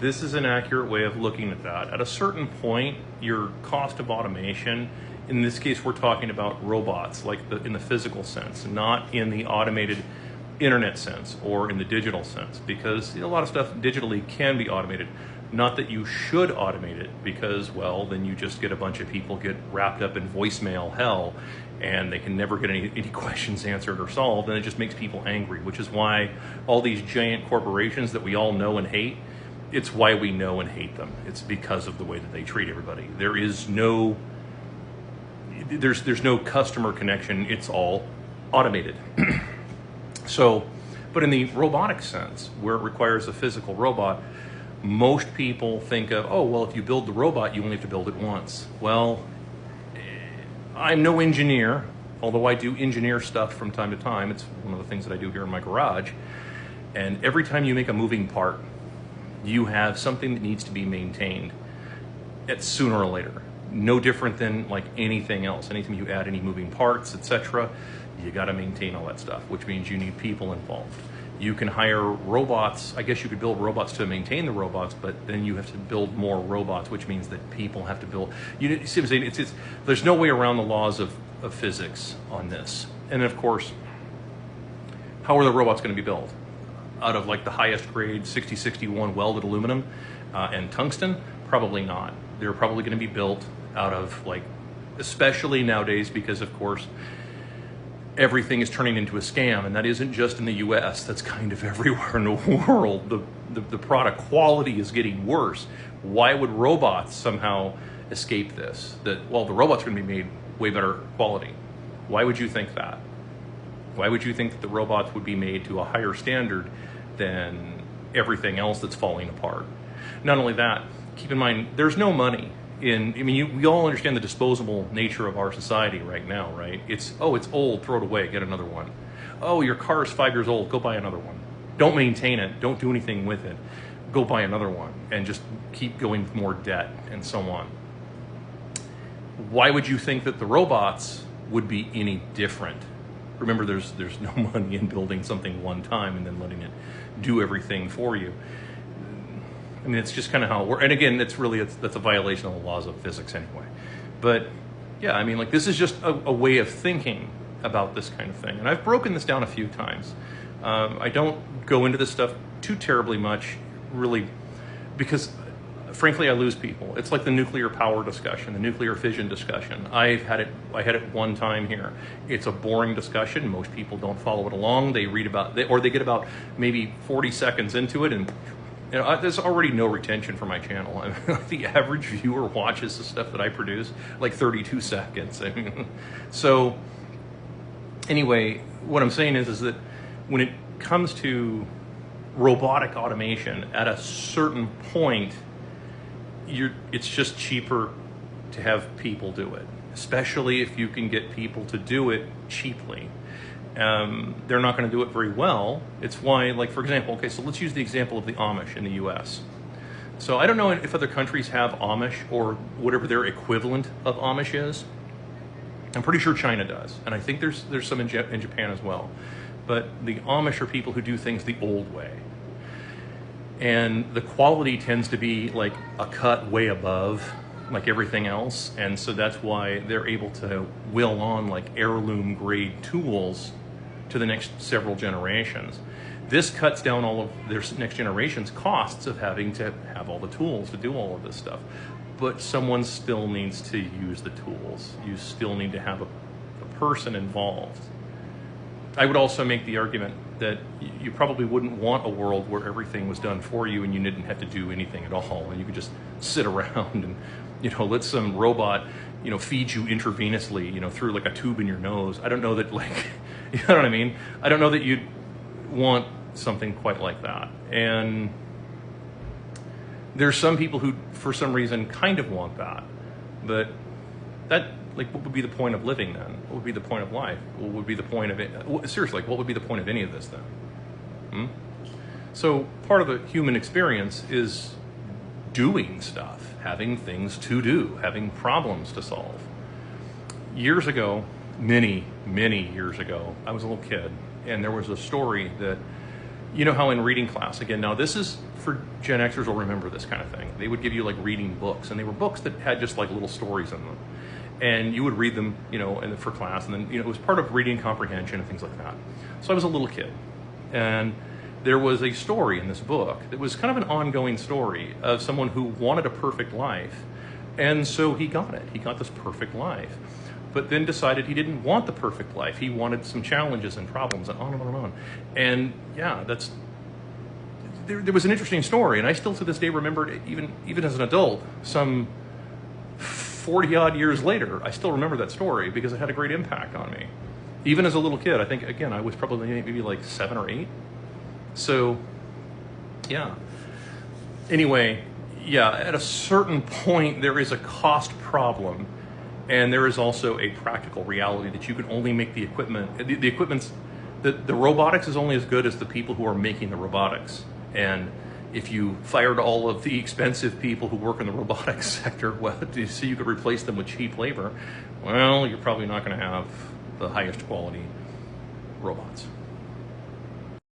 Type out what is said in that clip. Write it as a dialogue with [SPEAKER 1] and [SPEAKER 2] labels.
[SPEAKER 1] this is an accurate way of looking at that. At a certain point, your cost of automation, in this case, we're talking about robots, like in the physical sense, not in the automated internet sense or in the digital sense, because a lot of stuff digitally can be automated. Not that you should automate it, because, well, then you just get a bunch of people get wrapped up in voicemail hell and they can never get any questions answered or solved, and it just makes people angry, which is why all these giant corporations that we all know and hate, it's why we know and hate them. It's because of the way that they treat everybody. There's no customer connection. It's all automated. So, but in the robotic sense, where it requires a physical robot, most people think of, oh, well, if you build the robot, you only have to build it once. Well, I'm no engineer, although I do engineer stuff from time to time. It's one of the things that I do here in my garage. And every time you make a moving part, you have something that needs to be maintained sooner or later. No different than like anything else. Anytime you add any moving parts, etc., you got to maintain all that stuff, which means you need people involved. You can hire robots. I guess you could build robots to maintain the robots, but then you have to build more robots, which means that people have to build. You see what I'm saying? There's no way around the laws of physics on this. And of course, how are the robots going to be built? Out of like the highest grade 6061 welded aluminum and tungsten? Probably not. They're probably going to be built out of like, especially nowadays, because of course, everything is turning into a scam, and that isn't just in the US, that's kind of everywhere in the world. The product quality is getting worse. Why would robots somehow escape this? Well, the robots are going to be made way better quality. Why would you think that? Why would you think that the robots would be made to a higher standard than everything else that's falling apart? Not only that, keep in mind, there's no money we all understand the disposable nature of our society right now, right? It's old, throw it away, get another one. Oh, your car is 5 years old, go buy another one. Don't maintain it, don't do anything with it. Go buy another one and just keep going with more debt and so on. Why would you think that the robots would be any different? Remember, there's no money in building something one time and then letting it do everything for you. I mean, it's just kind of how it works. And again, that's a violation of the laws of physics anyway. But yeah, I mean, like this is just a way of thinking about this kind of thing. And I've broken this down a few times. I don't go into this stuff too terribly much, really, because frankly, I lose people. It's like the nuclear power discussion, the nuclear fission discussion. I had it one time here. It's a boring discussion. Most people don't follow it along. They read about or they get about maybe 40 seconds into it, and there's already no retention for my channel. I mean, the average viewer watches the stuff that I produce like 32 seconds. I mean, so anyway, what I'm saying is that when it comes to robotic automation, at a certain point, it's just cheaper to have people do it, especially if you can get people to do it cheaply. They're not going to do it very well. It's why, like, for example, okay, so let's use the example of the Amish in the US. So I don't know if other countries have Amish or whatever their equivalent of Amish is. I'm pretty sure China does, and I think there's some in Japan as well. But the Amish are people who do things the old way. And the quality tends to be like a cut way above like everything else, and so that's why they're able to will on like heirloom grade tools to the next several generations. This cuts down all of their next generation's costs of having to have all the tools to do all of this stuff. But someone still needs to use the tools. You still need to have a person involved. I would also make the argument that you probably wouldn't want a world where everything was done for you and you didn't have to do anything at all, and you could just sit around and let some robot feed you intravenously through like a tube in your nose. I don't know that, like, you know what I mean? I don't know that you'd want something quite like that. And there's some people who for some reason kind of want that, but that, like, what would be the point of living then? What would be the point of life? What would be the point of it? Seriously, like, what would be the point of any of this then? So part of the human experience is doing stuff, having things to do, having problems to solve. Years ago, many years ago, I was a little kid, and there was a story that You know how in reading class, again, now this is for Gen Xers will remember this kind of thing. They would give you like reading books, and they were books that had just like little stories in them. And you would read them, for class, and then, it was part of reading comprehension and things like that. So I was a little kid, and there was a story in this book that was kind of an ongoing story of someone who wanted a perfect life, and so he got it. He got this perfect life, but then decided he didn't want the perfect life. He wanted some challenges and problems, and on and on and on. And yeah, there was an interesting story, and I still to this day remember it, even as an adult, some 40 odd years later, I still remember that story because it had a great impact on me. Even as a little kid, I think, again, I was probably maybe like 7 or 8. So, yeah. Anyway, yeah, at a certain point, there is a cost problem, and there is also a practical reality that you can only make the equipment, the robotics is only as good as the people who are making the robotics. And if you fired all of the expensive people who work in the robotics sector, well, so you could replace them with cheap labor, well, you're probably not going to have the highest quality robots.